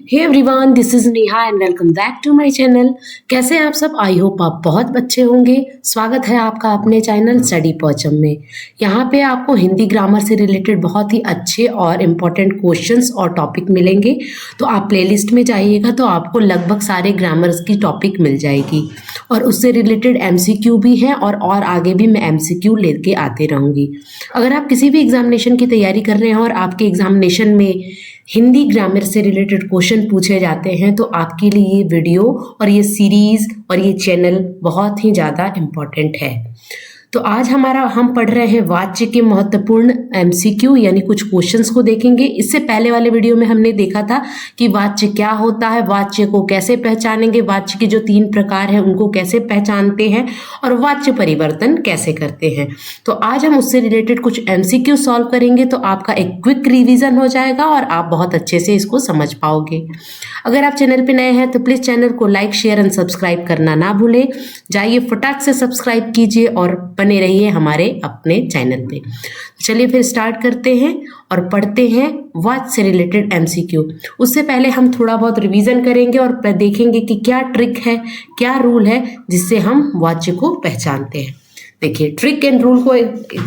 Hey everyone, this is Neha and welcome back to my channel. कैसे हैं आप सब? आई होप आप बहुत अच्छे होंगे। स्वागत है आपका अपने चैनल स्टडी पॉचम में। यहाँ पे आपको हिंदी ग्रामर से रिलेटेड बहुत ही अच्छे और इम्पोर्टेंट क्वेश्चंस और टॉपिक मिलेंगे। तो आप प्लेलिस्ट में जाइएगा तो आपको लगभग सारे ग्रामर्स की टॉपिक मिल जाएगी और उससे रिलेटेड एमसीक्यू भी हैं और आगे भी मैं एमसीक्यू लेके आते रहूँगी। अगर आप किसी भी एग्जामिनेशन की तैयारी कर रहे हैं और आपके एग्जामिनेशन में हिंदी ग्रामर से रिलेटेड क्वेश्चन पूछे जाते हैं तो आपके लिए ये वीडियो और ये सीरीज और ये चैनल बहुत ही ज़्यादा इम्पॉर्टेंट है। तो आज हम पढ़ रहे हैं वाच्य के महत्वपूर्ण एमसीक्यू यानी कुछ क्वेश्चंस को देखेंगे। इससे पहले वाले वीडियो में हमने देखा था कि वाच्य क्या होता है, वाच्य को कैसे पहचानेंगे, वाच्य के जो 3 प्रकार हैं उनको कैसे पहचानते हैं और वाच्य परिवर्तन कैसे करते हैं। तो आज हम उससे रिलेटेड कुछ एमसीक्यू सॉल्व करेंगे तो आपका एक क्विक रिविजन हो जाएगा और आप बहुत अच्छे से इसको समझ पाओगे। अगर आप चैनल पे नए हैं तो प्लीज़ चैनल को लाइक, शेयर एंड सब्सक्राइब करना ना भूलें। जाइए फटाक से सब्सक्राइब कीजिए और बने रहिए हमारे अपने चैनल पे। चलिए फिर स्टार्ट करते हैं और पढ़ते हैं वाच्य से रिलेटेड एमसीक्यू। उससे पहले हम थोड़ा बहुत रिवीजन करेंगे और देखेंगे कि क्या ट्रिक है, क्या रूल है जिससे हम वाच्य को पहचानते हैं। देखिए, ट्रिक एंड रूल को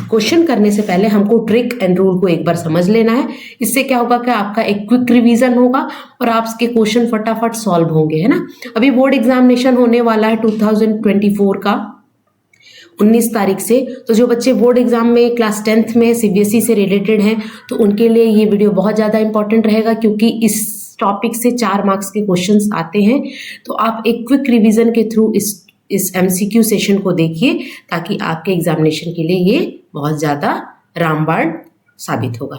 क्वेश्चन करने से पहले हमको ट्रिक एंड रूल को एक बार समझ लेना है। इससे क्या होगा कि आपका एक क्विक रिवीजन होगा और आपके क्वेश्चन फटाफट सॉल्व होंगे, है ना। अभी बोर्ड एग्जामिनेशन होने वाला है 2024 का 19 तारीख से। तो जो बच्चे बोर्ड एग्जाम में क्लास 10th में सीबीएसई से रिलेटेड हैं तो उनके लिए ये वीडियो बहुत ज़्यादा इंपॉर्टेंट रहेगा क्योंकि इस टॉपिक से 4 मार्क्स के क्वेश्चंस आते हैं। तो आप एक क्विक रिवीजन के थ्रू इस एमसीक्यू सेशन को देखिए ताकि आपके एग्जामिनेशन के लिए ये बहुत ज़्यादा रामबाण साबित होगा।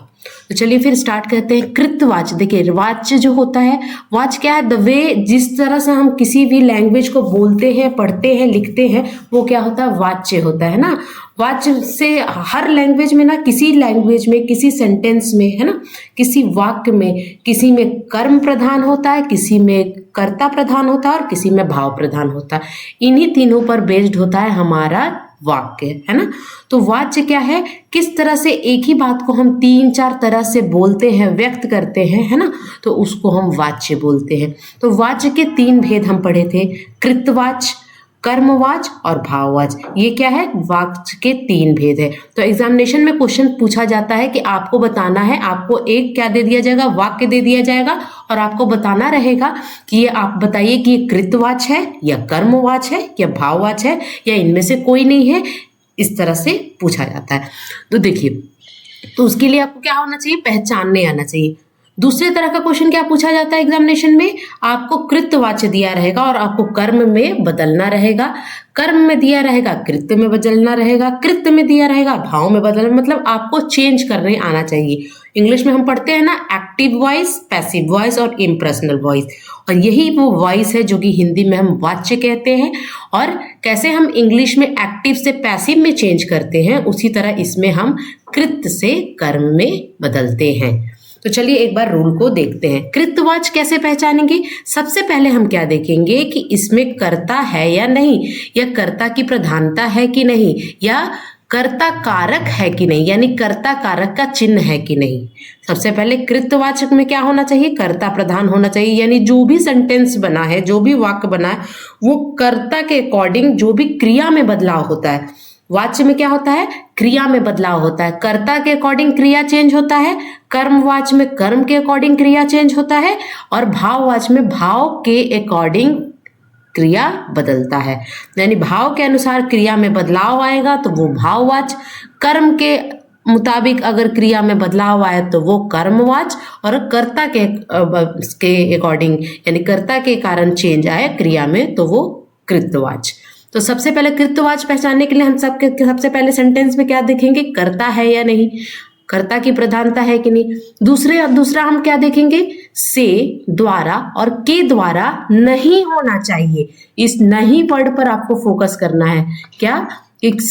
तो चलिए फिर स्टार्ट करते हैं। कृतवाच्य, देखिए वाच्य जो होता है, वाच्य क्या है? द वे जिस तरह से हम किसी भी लैंग्वेज को बोलते हैं, पढ़ते हैं, लिखते हैं वो क्या होता है? वाच्य होता है ना। वाच्य से हर लैंग्वेज में ना, किसी लैंग्वेज में, किसी सेंटेंस में, है ना, किसी वाक्य में, किसी में कर्म प्रधान होता है, किसी में कर्ता प्रधान होता है और किसी में भाव प्रधान होता है। इन्हीं तीनों पर बेस्ड होता है हमारा वाक्य, है ना। तो वाच्य क्या है? किस तरह से एक ही बात को हम 3-4 तरह से बोलते हैं, व्यक्त करते हैं, है ना, तो उसको हम वाच्य बोलते हैं। तो वाच्य के 3 भेद हम पढ़े थे, कृतवाच्य, कर्मवाच्य और भाववाच्य। ये क्या है? वाच्य के 3 भेद है। तो एग्जामिनेशन में क्वेश्चन पूछा जाता है कि आपको बताना है, आपको एक क्या दे दिया जाएगा? वाक्य दे दिया जाएगा और आपको बताना रहेगा कि ये आप बताइए कि ये कृतवाच्य है या कर्मवाच्य है या भाववाच्य है या इनमें से कोई नहीं है। इस तरह से पूछा जाता है। तो देखिए, तो उसके लिए आपको क्या होना चाहिए? पहचानने आना चाहिए। दूसरे तरह का क्वेश्चन क्या पूछा जाता है एग्जामिनेशन में? आपको कृतवाच्य दिया रहेगा और आपको कर्म में बदलना रहेगा। कर्म में दिया रहेगा, कृत्य में बदलना रहेगा, कृत्य में दिया रहेगा, भाव में बदलना, मतलब आपको चेंज करने आना चाहिए। इंग्लिश में हम पढ़ते हैं ना, एक्टिव वॉइस, पैसिव वॉइस और इम्पर्सनल वॉइस, और यही वो वॉइस है जो कि हिंदी में हम वाच्य कहते हैं। और कैसे हम इंग्लिश में एक्टिव से पैसिव में चेंज करते हैं, उसी तरह इसमें हम कृत्य से कर्म में बदलते हैं। तो चलिए एक बार रूल को देखते हैं। कृतवाच्य कैसे पहचानेंगे? सबसे पहले हम क्या देखेंगे कि इसमें कर्ता है या नहीं, या कर्ता की प्रधानता है कि नहीं, या कर्ता कारक है कि नहीं, यानी कर्ता कारक का चिन्ह है कि नहीं। सबसे पहले कृतवाचक में क्या होना चाहिए? कर्ता प्रधान होना चाहिए, यानी जो भी सेंटेंस बना है, जो भी वाक्य बना है वो कर्ता के अकॉर्डिंग जो भी क्रिया में बदलाव होता है। वाच्य में क्या होता है? क्रिया में बदलाव होता है, कर्ता के अकॉर्डिंग क्रिया चेंज होता है, कर्मवाच्य में कर्म के अकॉर्डिंग क्रिया चेंज होता है और भाववाच्य में भाव के अकॉर्डिंग क्रिया बदलता है। यानी भाव के अनुसार क्रिया में बदलाव आएगा तो वो भाववाच्य, कर्म के मुताबिक अगर क्रिया में बदलाव आए तो वो कर्मवाच्य, और कर्ता के अकॉर्डिंग यानी कर्ता के कारण चेंज आए क्रिया में तो वो कृतवाच्य। तो सबसे पहले कृतवाच्य पहचानने के लिए हम सबसे पहले सेंटेंस में क्या देखेंगे? कर्ता है या नहीं, कर्ता की प्रधानता है कि नहीं। दूसरा हम क्या देखेंगे? से, द्वारा और के द्वारा नहीं होना चाहिए। इस नहीं वर्ड पर आपको फोकस करना है। क्या? एक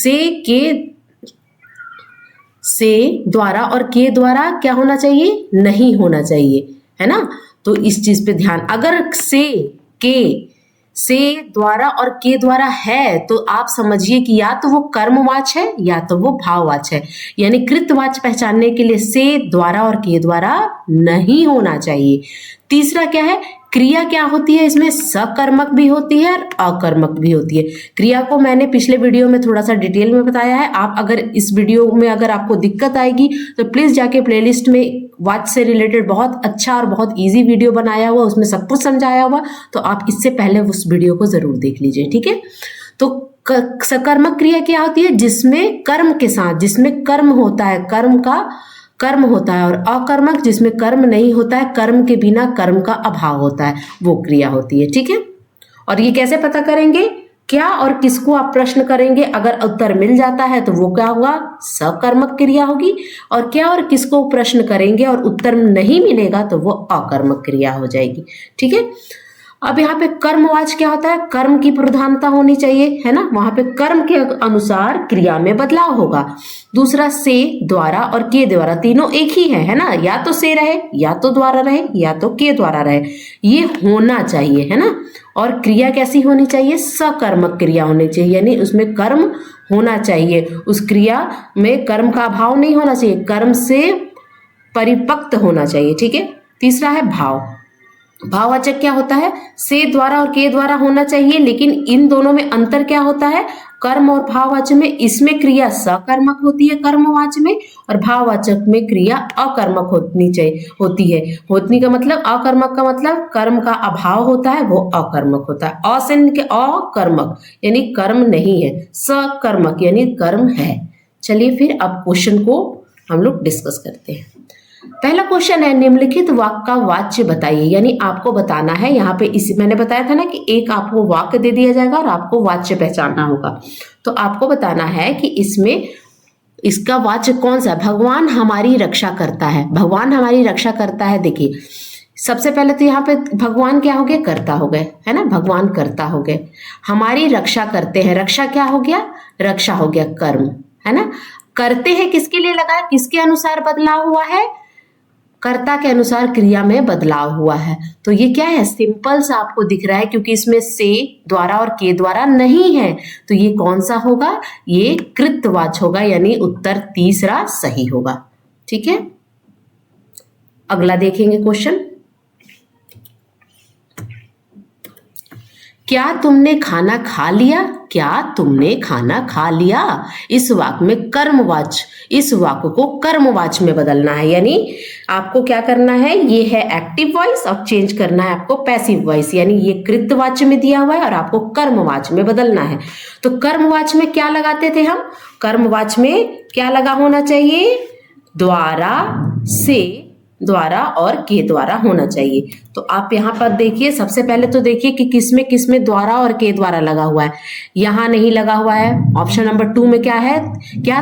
से, द्वारा और के द्वारा क्या होना चाहिए? नहीं होना चाहिए, है ना। तो इस चीज पे ध्यान, अगर से, के, से, द्वारा और के द्वारा है तो आप समझिए कि या तो वो कर्मवाच्य है या तो वो भाववाच्य है। यानी कृतवाच्य पहचानने के लिए से, द्वारा और के द्वारा नहीं होना चाहिए। तीसरा क्या है, क्रिया क्या होती है, इसमें सकर्मक भी होती है और अकर्मक भी होती है। क्रिया को मैंने पिछले वीडियो में थोड़ा सा डिटेल में बताया है। आप अगर इस वीडियो में अगर आपको दिक्कत आएगी तो प्लीज जाके प्लेलिस्ट में वॉच से रिलेटेड बहुत अच्छा और बहुत इजी वीडियो बनाया हुआ, उसमें सब कुछ समझाया हुआ, तो आप इससे पहले उस वीडियो को जरूर देख लीजिए, ठीक है। तो सकर्मक क्रिया क्या होती है, जिसमें कर्म के साथ, जिसमें कर्म होता है, कर्म का कर्म होता है, और अकर्मक जिसमें कर्म नहीं होता है, कर्म के बिना कर्म का अभाव होता है, वो क्रिया होती है, ठीक है। और ये कैसे पता करेंगे, क्या और किसको आप प्रश्न करेंगे, अगर उत्तर मिल जाता है तो वो क्या होगा, सकर्मक क्रिया होगी, और क्या और किसको प्रश्न करेंगे और उत्तर नहीं मिलेगा तो वो अकर्मक क्रिया हो जाएगी, ठीक है। अब यहाँ पे कर्मवाच क्या होता है, कर्म की प्रधानता होनी चाहिए, है ना, वहां पे कर्म के अनुसार क्रिया में बदलाव होगा। दूसरा से, द्वारा और के द्वारा, तीनों एक ही है ना, या तो से रहे, या तो द्वारा रहे, या तो के द्वारा रहे, ये होना चाहिए, है ना। और क्रिया कैसी होनी चाहिए, सकर्मक क्रिया होनी चाहिए, यानी उसमें कर्म होना चाहिए, उस क्रिया में कर्म का अभाव नहीं होना चाहिए, कर्म से परिपक्त होना चाहिए, ठीक है। तीसरा है भाव। भाववाचक क्या होता है, से द्वारा और के द्वारा होना चाहिए, लेकिन इन दोनों में अंतर क्या होता है, कर्म और भाववाचक में, इसमें क्रिया सकर्मक होती है कर्मवाचक में, और भाववाचक में क्रिया अकर्मक होती है। होती का मतलब, अकर्मक का मतलब कर्म का अभाव होता है, वो अकर्मक होता है। असिन के अकर्मक यानी कर्म नहीं है, सकर्मक यानी कर्म है। चलिए फिर अब क्वेश्चन को हम लोग डिस्कस करते हैं। पहला क्वेश्चन है, निम्नलिखित वाक्य का वाच्य बताइए, यानी आपको बताना है, यहाँ पे इसी मैंने बताया था ना कि एक आपको वाक्य दे दिया जाएगा और आपको वाच्य पहचानना होगा। तो आपको बताना है कि इसमें इसका वाच्य कौन सा, भगवान हमारी रक्षा करता है, भगवान हमारी रक्षा करता है। देखिए सबसे पहले तो यहाँ पे भगवान क्या हो गए, कर्ता हो गए, है ना, भगवान कर्ता हो गए, हमारी रक्षा करते हैं, रक्षा क्या हो गया, रक्षा हो गया कर्म, है ना। करते हैं किसके लिए लगा, किसके अनुसार बदलाव हुआ है, कर्ता के अनुसार क्रिया में बदलाव हुआ है। तो ये क्या है, सिंपल सा आपको दिख रहा है, क्योंकि इसमें से, द्वारा और के द्वारा नहीं है, तो ये कौन सा होगा, ये कृतवाच होगा, यानी उत्तर तीसरा सही होगा, ठीक है। अगला देखेंगे क्वेश्चन, क्या तुमने खाना खा लिया, क्या तुमने खाना खा लिया, इस वाक्य में कर्मवाच, इस वाक्य को कर्मवाच में बदलना है, यानी आपको क्या करना है, ये है एक्टिव वॉइस, अब चेंज करना है आपको पैसिव वॉइस, यानी ये कृतवाच्य में दिया हुआ है और आपको कर्मवाच में बदलना है। तो कर्मवाच में क्या लगाते थे हम, कर्मवाच में क्या लगा होना चाहिए, द्वारा, से, द्वारा और के द्वारा होना चाहिए। तो आप यहाँ पर देखिए, सबसे पहले तो देखिए कि किसमें द्वारा और के द्वारा लगा हुआ है, यहाँ नहीं लगा हुआ है। ऑप्शन नंबर 2 में क्या है, क्या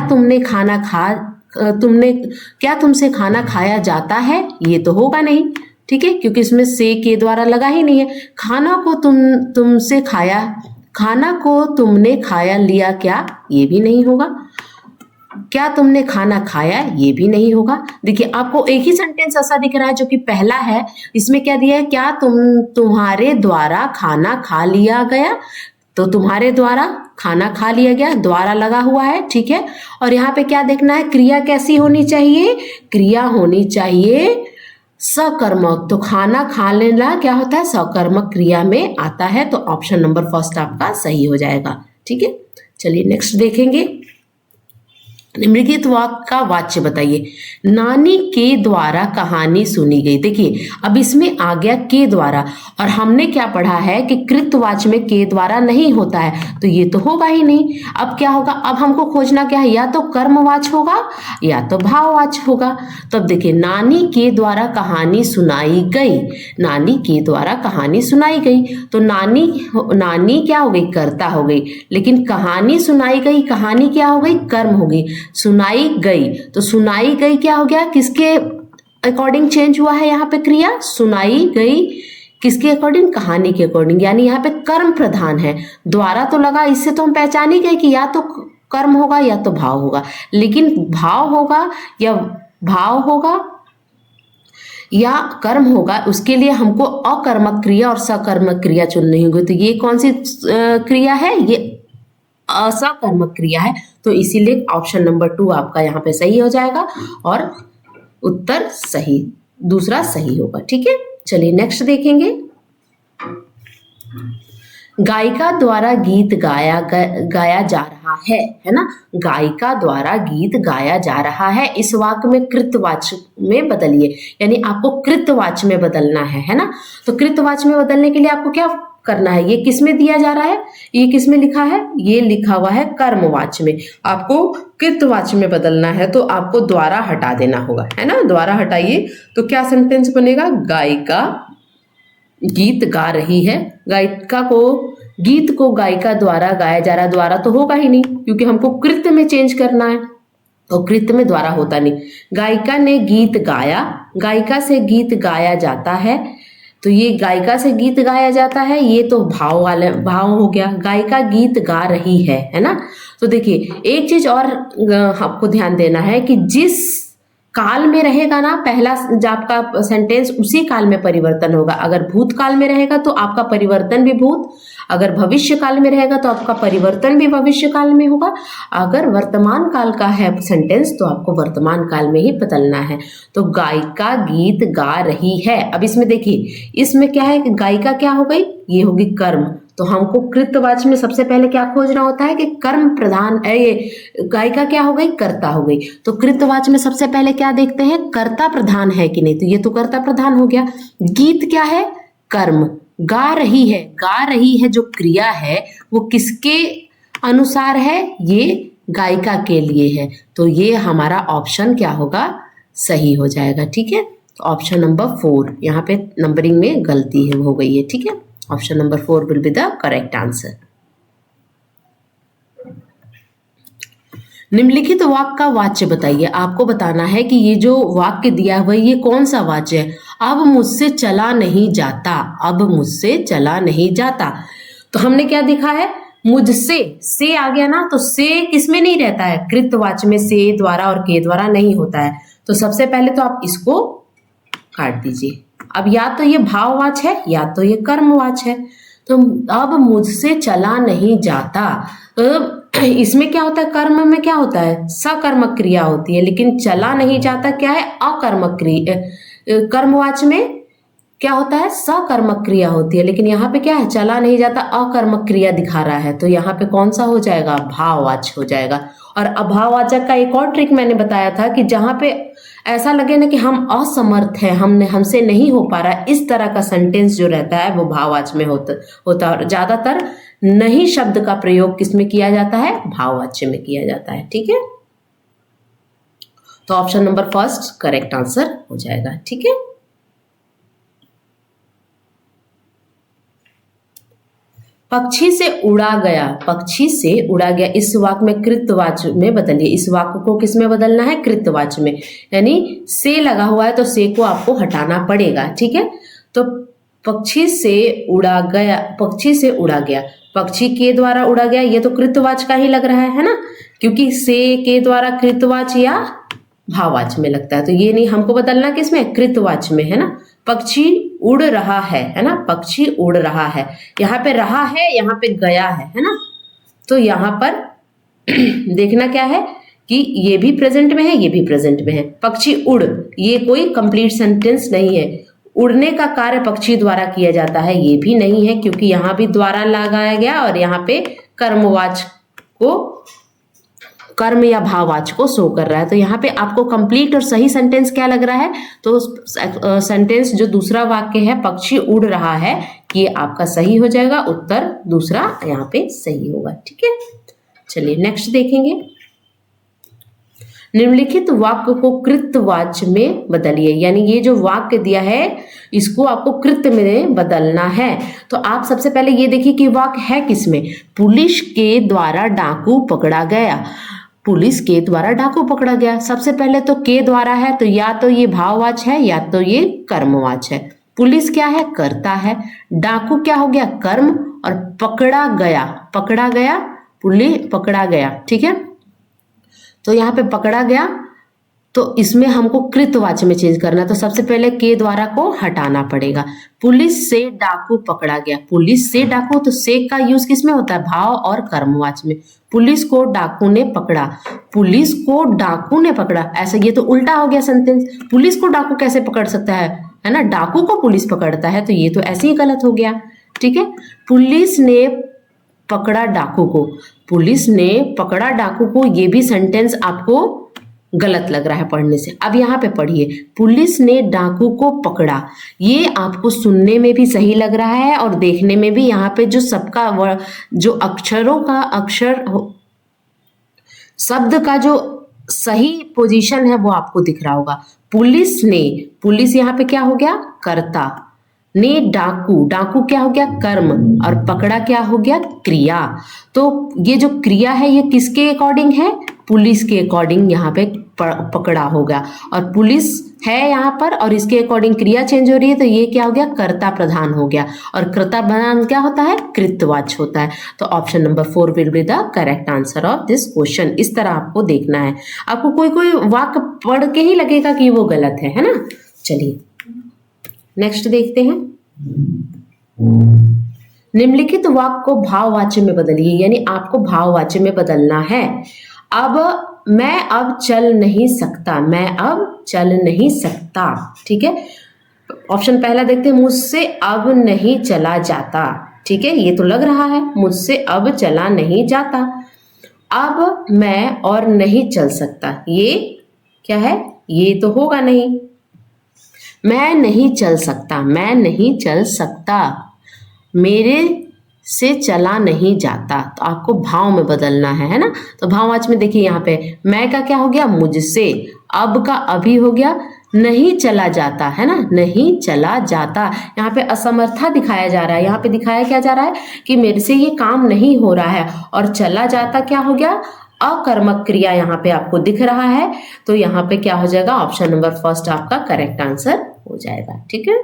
तुमसे खाना खाया जाता है, ये तो होगा नहीं, ठीक है, क्योंकि इसमें से के द्वारा लगा ही नहीं है। खाना को तुमने खाया लिया क्या, ये भी नहीं होगा। क्या तुमने खाना खाया, ये भी नहीं होगा। देखिए आपको एक ही सेंटेंस ऐसा दिख रहा है जो कि पहला है, इसमें क्या दिया है, क्या तुम्हारे द्वारा खाना खा लिया गया, तो तुम्हारे द्वारा खाना खा लिया गया, द्वारा लगा हुआ है, ठीक है। और यहाँ पे क्या देखना है, क्रिया कैसी होनी चाहिए, क्रिया होनी चाहिए सकर्मक, तो खाना खा लेना क्या होता है, सकर्मक क्रिया में आता है, तो ऑप्शन नंबर फर्स्ट आपका सही हो जाएगा, ठीक है। चलिए नेक्स्ट देखेंगे, निम्नलिखित वाक्य का वाच्य बताइए, नानी के द्वारा कहानी सुनी गई। देखिए अब इसमें आ गया के द्वारा, और हमने क्या पढ़ा है कि कृतवाच्य में के द्वारा नहीं होता है, तो ये तो होगा ही नहीं। अब क्या होगा, अब हमको खोजना क्या है, या तो कर्मवाच्य होगा या तो भाववाच्य होगा। तो अब देखिए, नानी के द्वारा कहानी सुनाई गई, नानी के द्वारा कहानी सुनाई गई, तो नानी क्या हो गई, कर्ता हो गई, लेकिन कहानी सुनाई गई, कहानी क्या हो गई, कर्म हो गई। सुनाई गई, तो सुनाई गई क्या हो गया, किसके अकॉर्डिंग चेंज हुआ है, यहाँ पे क्रिया सुनाई गई किसके अकॉर्डिंग, कहानी के अकॉर्डिंग, यानी यहाँ पे कर्म प्रधान है। द्वारा तो लगा, इससे तो हम पहचान ही गए कि या तो कर्म होगा या तो भाव होगा, लेकिन भाव होगा या कर्म होगा, उसके लिए हमको अकर्मक क्रिया और सकर्मक क्रिया चुननी होगी। तो ये कौन सी क्रिया है, ये असकर्मक क्रिया है, तो इसीलिए ऑप्शन नंबर 2 आपका यहाँ पे सही हो जाएगा और उत्तर सही, दूसरा सही होगा, ठीक है। चलिए नेक्स्ट देखेंगे। गायिका द्वारा गीत गाया जा रहा है ना। गायिका द्वारा गीत गाया जा रहा है, इस वाक्य में कृतवाच्य में बदलिए, यानी आपको कृतवाच्य में बदलना है ना। तो कृतवाच्य में बदलने के लिए आपको क्या करना है, ये किस में दिया जा रहा है, ये किस में लिखा है, ये लिखा हुआ है कर्मवाच्य में। आपको कृतवाच्य में बदलना है तो आपको द्वारा हटा देना होगा, है ना। द्वारा हटाइए तो क्या सेंटेंस बनेगा, गायिका गीत गा रही है, गायिका को गीत को गायिका द्वारा गाया जा रहा है, द्वारा तो होगा ही नहीं क्योंकि हमको कृत्य में चेंज करना है, तो कृत्य में द्वारा होता नहीं। गायिका ने गीत गाया, गायिका से गीत गाया जाता है, तो ये गायिका से गीत गाया जाता है, ये तो भाव वाले भाव हो गया। गायिका गीत गा रही है ना। तो देखिए एक चीज और आपको ध्यान देना है कि जिस काल में रहेगा ना पहला जो आपका सेंटेंस, उसी काल में परिवर्तन होगा। अगर भूतकाल में रहेगा तो आपका परिवर्तन भी भूत, अगर भविष्य काल में रहेगा तो आपका परिवर्तन भी भविष्य काल में होगा। अगर वर्तमान काल का है सेंटेंस तो आपको वर्तमान काल में ही बदलना है। तो गायिका गीत गा रही है, अब इसमें देखिए इसमें क्या है कि गायिका क्या हो गई, ये होगी कर्म। तो हमको कृतवाच्य में सबसे पहले क्या खोजना होता है कि कर्म प्रधान है, ये गायिका क्या हो गई, कर्ता हो गई। तो कृतवाच्य में सबसे पहले क्या देखते हैं, कर्ता प्रधान है कि नहीं, तो ये तो कर्ता प्रधान हो गया। गीत क्या है, कर्म, गा रही है, गा रही है जो क्रिया है वो किसके अनुसार है, ये गायिका के लिए है। तो ये हमारा ऑप्शन क्या होगा, सही हो जाएगा। ठीक है, ऑप्शन नंबर 4, यहाँ पे नंबरिंग में गलती है हो गई है। ठीक है, option number 4 will be the correct answer. निम्नलिखित वाक्य का वाच्य बताइए। आपको बताना है कि ये जो वाक्य दिया हुआ है ये कौन सा वाच्य है। अब मुझसे चला नहीं जाता, अब मुझसे चला नहीं जाता, तो हमने क्या दिखा है, मुझसे, से आ गया ना, तो से किसमें नहीं रहता है, कृतवाच्य में से द्वारा और के द्वारा नहीं होता है। तो सबसे पहले तो आप इसको काट दीजिए। अब या तो ये भाववाच्य है या तो ये कर्मवाच्य है। तो अब मुझसे चला नहीं जाता, इसमें क्या होता है, कर्म में क्या होता है, सकर्मक क्रिया होती है, लेकिन चला नहीं जाता क्या है, अकर्मक क्रिया। कर्मवाच्य में क्या होता है, सकर्मक क्रिया होती है, लेकिन यहाँ पे क्या है, चला नहीं जाता, अकर्मक क्रिया दिखा रहा है। तो यहाँ पे कौन सा हो जाएगा, भाववाच्य हो जाएगा। और अभाववाचक का एक और ट्रिक मैंने बताया था कि जहाँ पे ऐसा लगे ना कि हम असमर्थ हैं, हमसे नहीं हो पा रहा, इस तरह का सेंटेंस जो रहता है वो भाववाच्य में होता है। और ज्यादातर नहीं शब्द का प्रयोग किसमें किया जाता है, भाववाच्य में किया जाता है। ठीक है, तो ऑप्शन नंबर 1 करेक्ट आंसर हो जाएगा। ठीक है, पक्षी से उड़ा गया, पक्षी से उड़ा गया, इस वाक्य में कृतवाच्य में बदलिए। इस वाक्य को किस में बदलना है, कृतवाच्य में, यानी से लगा हुआ है तो से को आपको हटाना पड़ेगा। ठीक है, तो पक्षी से उड़ा गया, पक्षी से उड़ा गया, पक्षी के द्वारा उड़ा गया, ये तो कृतवाच्य का ही लग रहा है ना, क्योंकि से के द्वारा कृतवाच्य या भाववाच्य में लगता है। तो ये नहीं, हमको बदलना किसमें, कृतवाच्य में, है ना। पक्षी उड़ रहा है ना, पक्षी उड़ रहा है, यहाँ पे रहा है, यहाँ पे गया है ना। तो यहाँ पर देखना क्या है कि ये भी प्रेजेंट में है, ये भी प्रेजेंट में है। पक्षी उड़, ये कोई कंप्लीट सेंटेंस नहीं है। उड़ने का कार्य पक्षी द्वारा किया जाता है, ये भी नहीं है, क्योंकि यहाँ भी द्वारा लगाया गया और यहाँ पे कर्मवाच्य को, कर्म या भाववाच्य को शो कर रहा है। तो यहाँ पे आपको कंप्लीट और सही सेंटेंस क्या लग रहा है, तो सेंटेंस जो दूसरा वाक्य है, पक्षी उड़ रहा है, ये आपका सही हो जाएगा। उत्तर दूसरा यहाँ पे सही होगा। ठीक है, चलिए नेक्स्ट देखेंगे। निम्नलिखित वाक्य को कृतवाच्य में बदलिए, यानी ये जो वाक्य दिया है इसको आपको कृत्य में बदलना है। तो आप सबसे पहले ये देखिए कि वाक्य है किसमें, पुलिस के द्वारा डाकू पकड़ा गया, पुलिस के द्वारा डाकू पकड़ा गया। सबसे पहले तो के द्वारा है, तो या तो ये भाववाच्य है या तो ये कर्मवाच्य है। पुलिस क्या है, कर्ता है, डाकू क्या हो गया, कर्म, और पकड़ा गया, पकड़ा गया, पुलिस पकड़ा गया। ठीक है, तो यहाँ पे पकड़ा गया, तो इसमें हमको कृतवाच्य में चेंज करना है। तो सबसे पहले के द्वारा को हटाना पड़ेगा। पुलिस से डाकू पकड़ा गया, पुलिस से डाकू, तो से का यूज किसमें होता है, भाव और कर्मवाच्य में। पुलिस को डाकू ने पकड़ा, पुलिस को डाकू ने पकड़ा, ऐसा ये तो उल्टा हो गया सेंटेंस। पुलिस को डाकू कैसे पकड़ सकता है है ना, डाकू को पुलिस पकड़ता है, तो ये तो ऐसे ही गलत हो गया। ठीक है, पुलिस ने पकड़ा डाकू को, पुलिस ने पकड़ा डाकू को, ये भी सेंटेंस आपको गलत लग रहा है पढ़ने से। अब यहाँ पे पढ़िए, पुलिस ने डाकू को पकड़ा, ये आपको सुनने में भी सही लग रहा है और देखने में भी यहाँ पे जो सबका जो अक्षरों का शब्द का जो सही पोजीशन है वो आपको दिख रहा होगा। पुलिस ने, पुलिस यहाँ पे क्या हो गया, कर्ता, ने डाकू, डाकू क्या हो गया, कर्म, और पकड़ा क्या हो गया, क्रिया। तो ये जो क्रिया है ये किसके अकॉर्डिंग है, पुलिस के अकॉर्डिंग यहाँ पे पकड़ा होगा, और पुलिस है यहाँ पर और इसके अकॉर्डिंग क्रिया चेंज हो रही है, तो ये क्या हो गया, कर्ता प्रधान हो गया, और कर्ता प्रधान क्या होता है, कृतवाच होता है। तो option number 4 will be the correct answer of this question. इस तरह आपको देखना है, आपको कोई कोई वाक्य पढ़ के ही लगेगा कि वो गलत है ना। चलिए नेक्स्ट देखते हैं। निम्नलिखित वाक्य को भाववाच्य में बदलिए, यानी आपको भाववाच्य में बदलना है। अब मैं अब चल नहीं सकता, मैं अब चल नहीं सकता। ठीक है, ऑप्शन पहला देखते हैं, मुझसे अब नहीं चला जाता। ठीक है, ये तो लग रहा है मुझसे अब चला नहीं जाता। अब मैं और नहीं चल सकता, ये क्या है, ये तो होगा नहीं। मैं नहीं चल सकता, मैं नहीं चल सकता, मेरे से चला नहीं जाता। तो आपको भाव में बदलना है ना। तो भाववाच्य में देखिए यहाँ पे मैं का क्या हो गया, मुझसे, अब का अभी हो गया, नहीं चला जाता, है ना, नहीं चला जाता। यहाँ पे असमर्था दिखाया जा रहा है, यहाँ पे दिखाया क्या जा रहा है कि मेरे से ये काम नहीं हो रहा है, और चला जाता क्या हो गया, अकर्मक क्रिया यहाँ पे आपको दिख रहा है। तो यहाँ पे क्या हो जाएगा, ऑप्शन नंबर फर्स्ट आपका करेक्ट आंसर हो जाएगा। ठीक है,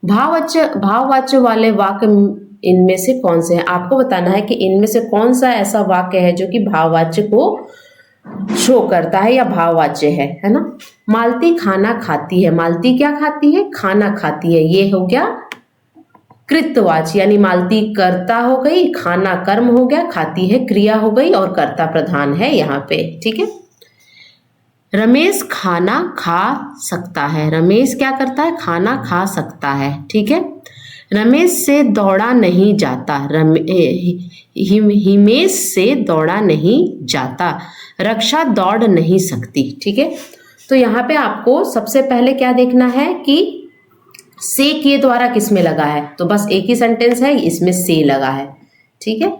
भाववाच्य वाले वाक्य इनमें से कौन से हैं, आपको बताना है कि इनमें से कौन सा ऐसा वाक्य है जो कि भाववाच्य को शो करता है या भाववाच्य है ना। मालती खाना खाती है, मालती क्या खाती है, खाना खाती है, ये हो गया कृतवाच्य, यानी मालती कर्ता हो गई, खाना कर्म हो गया, खाती है क्रिया हो गई, और कर्ता प्रधान है यहाँ पे। ठीक है, रमेश खाना खा सकता है, रमेश क्या करता है, खाना खा सकता है। ठीक है, रमेश से दौड़ा नहीं जाता, हिमेश से दौड़ा नहीं जाता, रक्षा दौड़ नहीं सकती। ठीक है, तो यहाँ पे आपको सबसे पहले क्या देखना है कि से के द्वारा किस में लगा है, तो बस एक ही सेंटेंस है, इसमें से लगा है। ठीक है,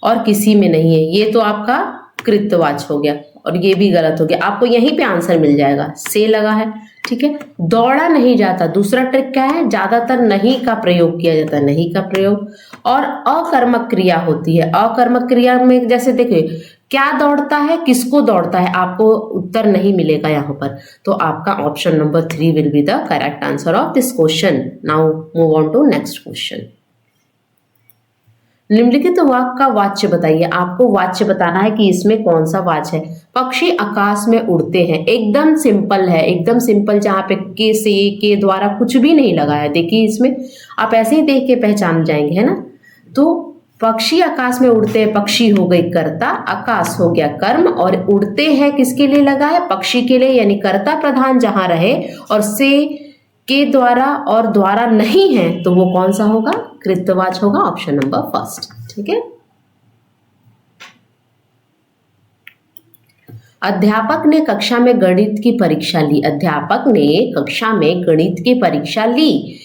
और किसी में नहीं है, ये तो आपका कृतवाच्य हो गया, और ये भी गलत हो गया, आपको यहीं पे आंसर मिल जाएगा, से लगा है। ठीक है, दौड़ा नहीं जाता, दूसरा ट्रिक क्या है, ज्यादातर नहीं का प्रयोग किया जाता है, नहीं का प्रयोग, और अकर्मक क्रिया होती है। अकर्मक क्रिया में जैसे देखिए क्या दौड़ता है, किसको दौड़ता है, आपको उत्तर नहीं मिलेगा यहाँ पर। तो आपका option number 3 will be the correct answer of this question. Now move on to next question. निम्नलिखित वाक्य का वाच्य बताइए, आपको वाच्य बताना है कि इसमें कौन सा वाच्य है। पक्षी आकाश में उड़ते हैं, एकदम सिंपल है, एकदम सिंपल, जहाँ पे के से के द्वारा कुछ भी नहीं लगा है। देखिए इसमें आप ऐसे ही देख के पहचान जाएंगे, है ना। तो पक्षी आकाश में उड़ते हैं, पक्षी हो गई कर्ता, आकाश हो गया कर्म, और उड़ते हैं किसके लिए लगा है, पक्षी के लिए, यानी कर्ता प्रधान जहां रहे, और से के द्वारा और द्वारा नहीं है, तो वो कौन सा होगा, कृतवाच्य होगा, ऑप्शन नंबर फर्स्ट। ठीक है, अध्यापक ने कक्षा में गणित की परीक्षा ली, अध्यापक ने कक्षा में गणित की परीक्षा ली,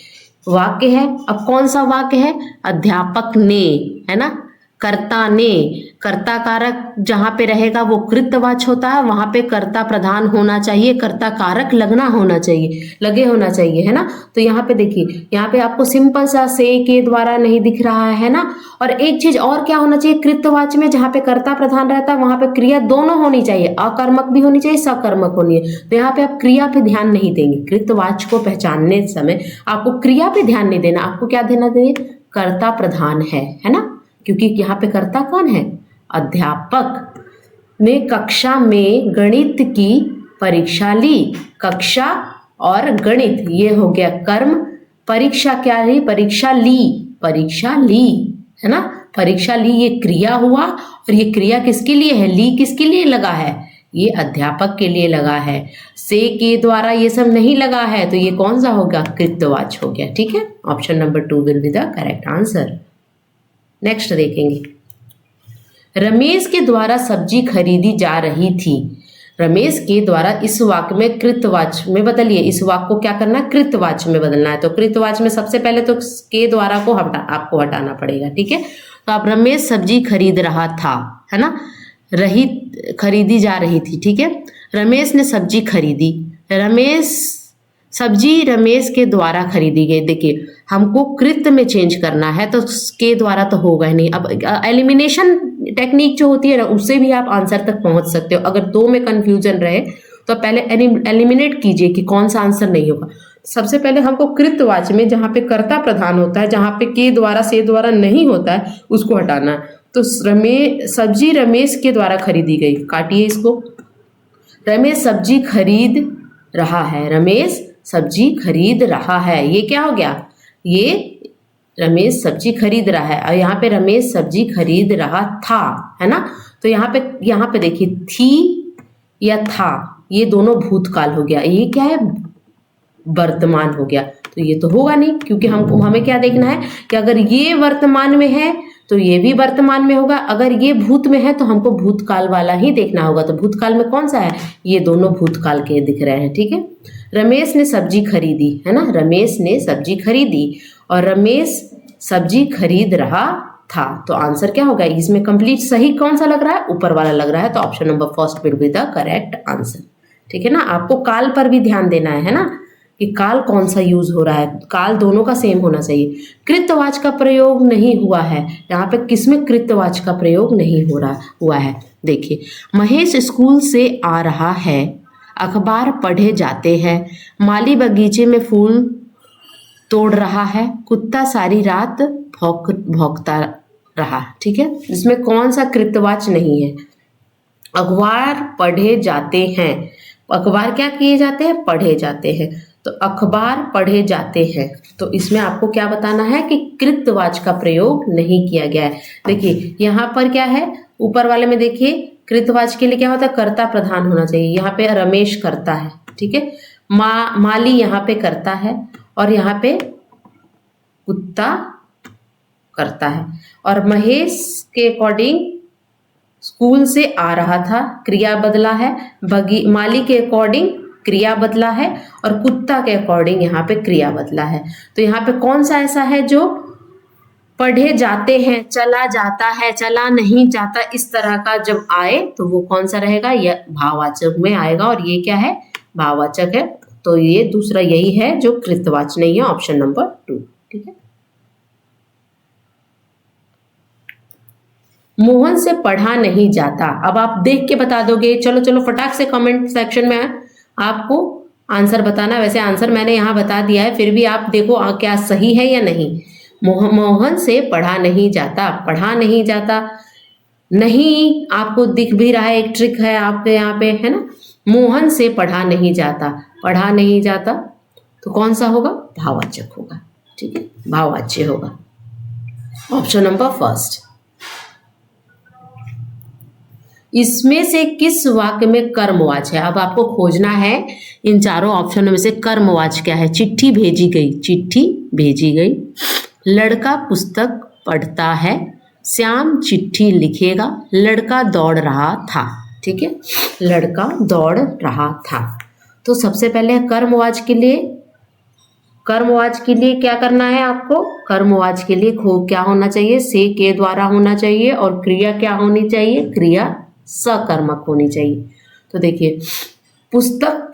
वाक्य है। अब कौन सा वाक्य है, अध्यापक ने, है ना, कर्ता ने, कर्ता कारक जहां पे रहेगा वो कृतवाच्य होता है, वहां पे कर्ता प्रधान होना चाहिए, कर्ता कारक लगना होना चाहिए, लगे होना चाहिए, है ना। तो यहाँ पे देखिए, यहाँ पे आपको सिंपल सा से के द्वारा नहीं दिख रहा है ना। और एक चीज और क्या होना चाहिए, कृतवाच्य में जहाँ पे कर्ता प्रधान रहता है वहां पे क्रिया दोनों होनी चाहिए, अकर्मक भी होनी चाहिए, सकर्मक होनी है। तो यहाँ पे आप क्रिया पे ध्यान नहीं देंगे, कृतवाच्य को पहचानने समय आपको क्रिया पे ध्यान नहीं देना, आपको क्या देना चाहिए, कर्ता प्रधान है ना, क्योंकि यहाँ पे कर्ता कौन है, अध्यापक ने कक्षा में गणित की परीक्षा ली, कक्षा और गणित ये हो गया कर्म, परीक्षा क्या रही, परीक्षा ली, परीक्षा ली, है ना, परीक्षा ली ये क्रिया हुआ, और ये क्रिया किसके लिए है, ली किसके लिए लगा है, ये अध्यापक के लिए लगा है। से के द्वारा ये सब नहीं लगा है, तो ये कौन सा होगा? कृतवाच हो गया। ठीक है, option number 2 will be the correct answer. Next देखेंगे, रमेश के द्वारा सब्जी खरीदी जा रही थी। रमेश के द्वारा इस वाक्य में कृतवाच में बदलिए। इस वाक्य को क्या करना है? कृतवाच में बदलना है। तो कृतवाच में सबसे पहले तो के द्वारा को आपको हटाना पड़ेगा। ठीक है, तो आप रमेश सब्जी खरीद रहा था, है ना, रही खरीदी जा रही थी। ठीक है, रमेश ने सब्जी खरीदी। सब्जी रमेश के द्वारा खरीदी गई। देखिए, हमको कृत में चेंज करना है, तो के द्वारा तो होगा ही नहीं। अब एलिमिनेशन टेक्निक जो होती है ना, उससे भी आप आंसर तक पहुंच सकते हो। अगर दो में कंफ्यूजन रहे तो पहले एलिमिनेट कीजिए कि कौन सा आंसर नहीं होगा। सबसे पहले हमको कृतवाच में जहाँ पे कर्ता प्रधान होता है, जहाँ पे के द्वारा से द्वारा नहीं होता है, उसको हटाना है। तो सब्जी रमेश के द्वारा खरीदी गई, काटिए इसको। रमेश सब्जी खरीद रहा है। रमेश सब्जी खरीद रहा है, ये क्या हो गया? ये रमेश सब्जी खरीद रहा है। और यहाँ पे रमेश सब्जी खरीद रहा था, है ना। तो यहाँ पे देखिए, थी या था, ये दोनों भूतकाल हो गया। ये क्या है? वर्तमान हो गया। तो ये तो होगा नहीं, क्योंकि हमें क्या देखना है कि अगर ये वर्तमान में है तो ये भी वर्तमान में होगा। अगर ये भूत में है तो हमको भूतकाल वाला ही देखना होगा। तो भूतकाल में कौन सा है? ये दोनों भूतकाल के दिख रहे हैं। ठीक है, रमेश ने सब्जी खरीदी, है ना, रमेश ने सब्जी खरीदी और रमेश सब्जी खरीद रहा था। तो आंसर क्या होगा? इसमें कंप्लीट सही कौन सा लग रहा है? ऊपर वाला लग रहा है। तो option number first will be the correct answer. ठीक है ना, आपको काल पर भी ध्यान देना है ना, कि काल कौन सा यूज हो रहा है। काल दोनों का सेम होना चाहिए। कृतवाच का प्रयोग नहीं हुआ है, यहाँ पे किसमें कृतवाच का प्रयोग नहीं हुआ है? देखिए, महेश स्कूल से आ रहा है, अखबार पढ़े जाते हैं, माली बगीचे में फूल तोड़ रहा है, कुत्ता सारी रात भौंकता रहा। ठीक है, इसमें कौन सा कृतवाच नहीं है? अखबार पढ़े जाते हैं, अखबार क्या किए जाते हैं? पढ़े जाते हैं। तो अखबार पढ़े जाते हैं, तो इसमें आपको क्या बताना है कि कृतवाच का प्रयोग नहीं किया गया है। देखिए, यहाँ पर क्या है? ऊपर वाले में देखिए, कृतवाच के लिए क्या होता है? कर्ता प्रधान होना चाहिए। यहाँ पे रमेश करता है, ठीक है, माली यहाँ पे करता है, और यहाँ पे कुत्ता करता है। और महेश के अकॉर्डिंग स्कूल से आ रहा था, क्रिया बदला है। माली के अकॉर्डिंग क्रिया बदला है, और कुत्ता के अकॉर्डिंग यहाँ पे क्रिया बदला है। तो यहाँ पे कौन सा ऐसा है जो पढ़े जाते हैं, चला जाता है, चला नहीं जाता, इस तरह का जब आए तो वो कौन सा रहेगा? यह भाववाचक में आएगा, और ये क्या है? भाववाचक है। तो ये दूसरा यही है जो कृतवाच नहीं है, ऑप्शन नंबर 2। ठीक है, मोहन से पढ़ा नहीं जाता। अब आप देख के बता दोगे, चलो फटाक से कमेंट सेक्शन में आपको आंसर बताना। वैसे आंसर मैंने यहाँ बता दिया है, फिर भी आप देखो क्या सही है या नहीं। मोहन से पढ़ा नहीं जाता, पढ़ा नहीं जाता नहीं आपको दिख भी रहा है, एक ट्रिक है आपके यहाँ पे, है ना। मोहन से पढ़ा नहीं जाता, पढ़ा नहीं जाता, तो कौन सा होगा? भाववाचक होगा। ठीक है, भाववाच्य होगा, ऑप्शन नंबर फर्स्ट। इसमें से किस वाक्य में कर्मवाच है? अब आपको खोजना है इन चारों ऑप्शनों में से कर्मवाच क्या है। चिट्ठी भेजी गई, चिट्ठी भेजी गई। लड़का पुस्तक पढ़ता है, श्याम चिट्ठी लिखेगा, लड़का दौड़ रहा था। ठीक है, लड़का दौड़ रहा था। तो सबसे पहले कर्मवाच के लिए क्या करना है आपको? कर्मवाच के लिए क्या होना चाहिए? से के द्वारा होना चाहिए, और क्रिया क्या होनी चाहिए? क्रिया सकर्मक होनी चाहिए। तो देखिए, पुस्तक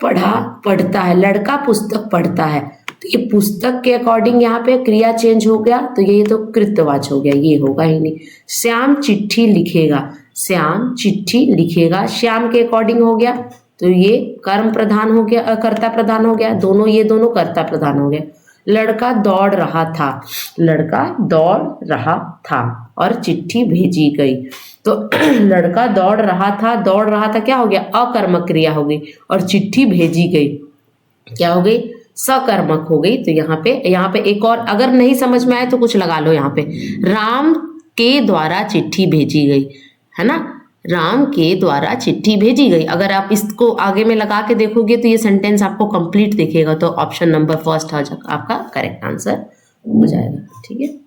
पढ़ता है, लड़का पुस्तक पढ़ता है, तो ये पुस्तक के अकॉर्डिंग यहाँ पे क्रिया चेंज हो गया, तो ये तो कृतवाच हो गया, ये होगा ही नहीं। श्याम चिट्ठी लिखेगा, श्याम चिट्ठी लिखेगा, श्याम के अकॉर्डिंग हो गया, तो ये कर्म प्रधान हो गया, कर्ता प्रधान हो गया, ये दोनों कर्ता प्रधान हो गया। लड़का दौड़ रहा था, लड़का दौड़ रहा था, और चिट्ठी भेजी गई। तो लड़का दौड़ रहा था क्या हो गया? अकर्मक क्रिया हो गई, और चिट्ठी भेजी गई क्या हो गई? सकर्मक हो गई। तो यहाँ पे एक और, अगर नहीं समझ में आए तो कुछ लगा लो यहाँ पे, राम के द्वारा चिट्ठी भेजी गई, है ना। राम के द्वारा चिट्ठी भेजी गई। अगर आप इसको आगे में लगा के देखोगे तो ये सेंटेंस आपको कंप्लीट दिखेगा, तो ऑप्शन नंबर फर्स्ट आपका करेक्ट आंसर हो जाएगा। ठीक है।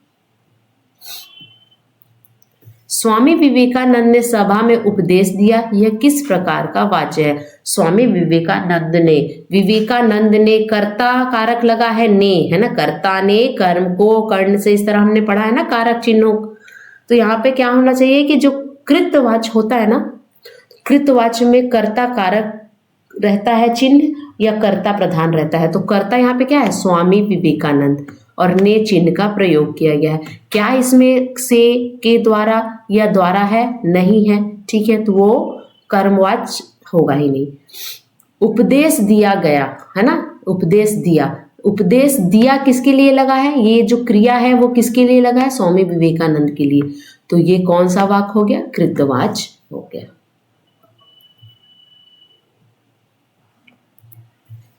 स्वामी विवेकानंद ने सभा में उपदेश दिया, यह किस प्रकार का वाच्य है? स्वामी विवेकानंद ने कर्ता कारक लगा है ने, है ना, कर्ता ने कर्म को कर्ण से, इस तरह हमने पढ़ा है ना कारक चिन्हों। तो यहाँ पे क्या होना चाहिए कि जो कृतवाच्य होता है ना, कृतवाच्य में कर्ता कारक रहता है चिन्ह या कर्ता प्रधान रहता है। तो कर्ता यहाँ पे क्या है? स्वामी विवेकानंद, और ने चिन्ह का प्रयोग किया गया है। क्या इसमें से, के द्वारा या द्वारा है? नहीं है। ठीक है, तो वो कर्मवाच्य होगा ही नहीं। उपदेश दिया गया, है ना, उपदेश दिया, उपदेश दिया किसके लिए लगा है? ये जो क्रिया है वो किसके लिए लगा है? स्वामी विवेकानंद के लिए। तो ये कौन सा वाक्य हो गया? कृतवाच्य हो गया।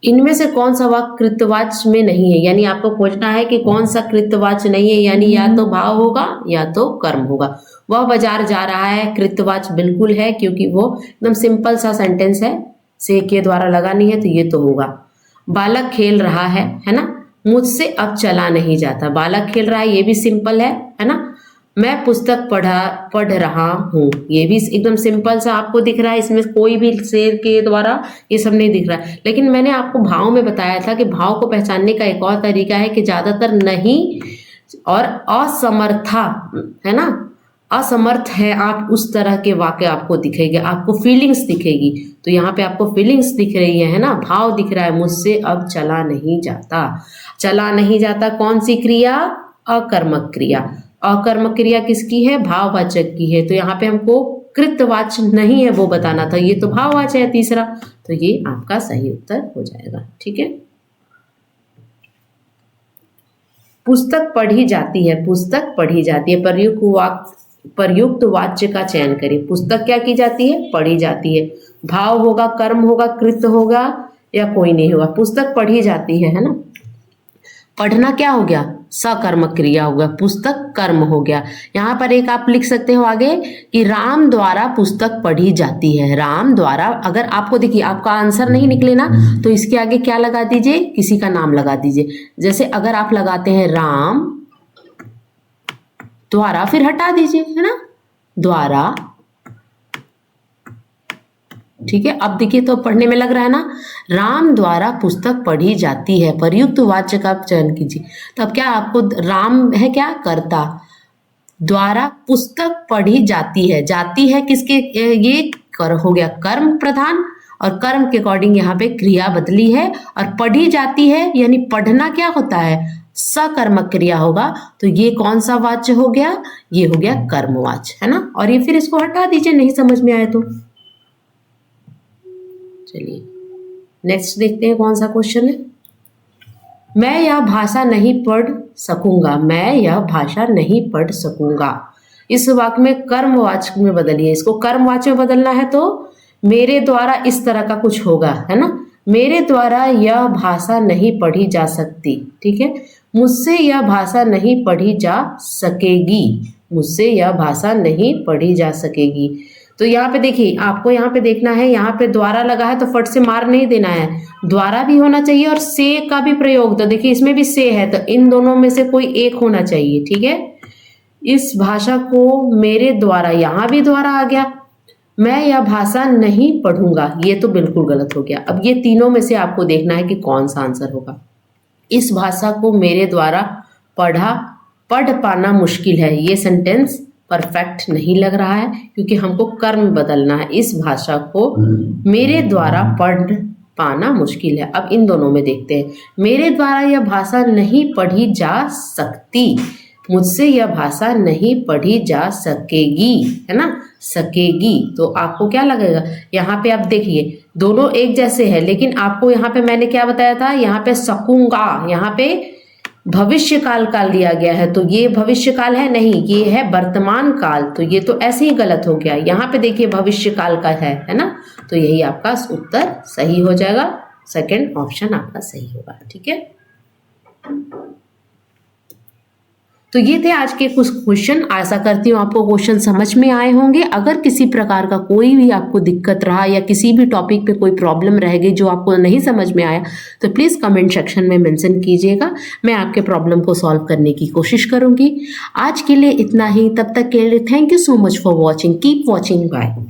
इनमें से कौन सा वाक्य कृतवाच्य में नहीं है? यानी आपको खोजना है कि कौन सा कृतवाच्य नहीं है, यानी या तो भाव होगा या तो कर्म होगा। वह बाजार जा रहा है, कृतवाच्य बिल्कुल है, क्योंकि वो एकदम सिंपल सा सेंटेंस है, से के द्वारा लगा नहीं है, तो ये तो होगा। बालक खेल रहा है ना, मुझसे अब चला नहीं जाता। बालक खेल रहा है, ये भी सिंपल है ना। मैं पुस्तक पढ़ रहा हूँ, ये भी एकदम सिंपल सा आपको दिख रहा है, इसमें कोई भी शेर के द्वारा ये सब नहीं दिख रहा है। लेकिन मैंने आपको भाव में बताया था कि भाव को पहचानने का एक और तरीका है कि ज्यादातर नहीं और असमर्था, है ना, असमर्थ है आप, उस तरह के वाक्य आपको दिखेंगे, आपको फीलिंग्स दिखेगी। तो यहाँ पे आपको फीलिंग्स दिख रही है ना, भाव दिख रहा है, मुझसे अब चला नहीं जाता। चला नहीं जाता कौन सी क्रिया? अकर्मक क्रिया। अकर्मक क्रिया किसकी है? भाववाचक की है। तो यहाँ पे हमको कृतवाच्य नहीं है वो बताना था, ये तो भाववाचक है तीसरा, तो ये आपका सही उत्तर हो जाएगा। ठीक है। पुस्तक पढ़ी जाती है, पुस्तक पढ़ी जाती है, प्रयुक्त वाच्य का चयन करें। पुस्तक क्या की जाती है? पढ़ी जाती है। भाव होगा, कर्म होगा, कृत होगा या कोई नहीं होगा। पुस्तक पढ़ी जाती है ना। पढ़ना क्या हो गया? सकर्मक क्रिया हो गया, पुस्तक कर्म हो गया। यहाँ पर एक आप लिख सकते हो आगे कि राम द्वारा पुस्तक पढ़ी जाती है। राम द्वारा, अगर आपको देखिए आपका आंसर नहीं निकले ना, तो इसके आगे क्या लगा दीजिए? किसी का नाम लगा दीजिए। जैसे अगर आप लगाते हैं राम द्वारा, फिर हटा दीजिए, है ना, द्वारा। ठीक है, अब देखिए तो पढ़ने में लग रहा है ना। राम द्वारा पुस्तक पढ़ी जाती है, प्रयुक्त वाच्य का चयन कीजिए। तो अब क्या आपको, राम है क्या? कर्ता, द्वारा पुस्तक पढ़ी जाती है, जाती है किसके? ये कर हो गया कर्म प्रधान, और कर्म के अकॉर्डिंग यहाँ पे क्रिया बदली है, और पढ़ी जाती है यानी पढ़ना क्या होता है? सकर्मक क्रिया होगा। तो ये कौन सा वाच्य हो गया? ये हो गया कर्मवाच्य, है ना। और ये फिर इसको हटा दीजिए, नहीं समझ में आए तो। चलिए नेक्स्ट देखते हैं कौन सा क्वेश्चन है। मैं यह भाषा नहीं पढ़ सकूंगा, मैं यह भाषा नहीं पढ़ सकूंगा। इस वाक्य में कर्मवाचक में बदलिए, इसको कर्मवाचक में बदलना है तो मेरे द्वारा इस तरह का कुछ होगा, है ना। मेरे द्वारा यह भाषा नहीं पढ़ी जा सकती। ठीक है, मुझसे यह भाषा नहीं पढ़ी जा सकेगी, मुझसे यह भाषा नहीं पढ़ी जा सकेगी। तो यहाँ पे देखिए, आपको यहाँ पे देखना है, यहाँ पे द्वारा लगा है तो फट से मार नहीं देना है, द्वारा भी होना चाहिए और से का भी प्रयोग। तो देखिए इसमें भी से है, तो इन दोनों में से कोई एक होना चाहिए। ठीक है, इस भाषा को मेरे द्वारा, यहाँ भी द्वारा आ गया, मैं यह भाषा नहीं पढ़ूंगा, ये तो बिल्कुल गलत हो गया। अब ये तीनों में से आपको देखना है कि कौन सा आंसर होगा। इस भाषा को मेरे द्वारा पढ़ पाना मुश्किल है, ये सेंटेंस परफेक्ट नहीं लग रहा है, क्योंकि हमको कर्म बदलना है। इस भाषा को मेरे द्वारा पढ़ पाना मुश्किल है। अब इन दोनों में देखते हैं। मेरे द्वारा यह भाषा नहीं पढ़ी जा सकती, मुझसे यह भाषा नहीं पढ़ी जा सकेगी, है ना, सकेगी। तो आपको क्या लगेगा? यहाँ पे आप देखिए दोनों एक जैसे हैं, लेकिन आपको यहाँ पे मैंने क्या बताया था, यहाँ पे सकूंगा, यहाँ पे भविष्य काल का लिया गया है, तो ये भविष्य काल है नहीं, ये है वर्तमान काल, तो ये तो ऐसे ही गलत हो गया। यहाँ पे देखिए भविष्य काल का है ना, तो यही आपका उत्तर सही हो जाएगा, सेकंड ऑप्शन आपका सही होगा। ठीक है, तो ये थे आज के कुछ क्वेश्चन। आशा करती हूँ आपको क्वेश्चन समझ में आए होंगे। अगर किसी प्रकार का कोई भी आपको दिक्कत रहा या किसी भी टॉपिक पे कोई प्रॉब्लम रह गई जो आपको नहीं समझ में आया, तो प्लीज़ कमेंट सेक्शन में मेंशन कीजिएगा। मैं आपके प्रॉब्लम को सॉल्व करने की कोशिश करूँगी। आज के लिए इतना ही। तब तक के लिए thank you so much for watching. Keep watching. Bye.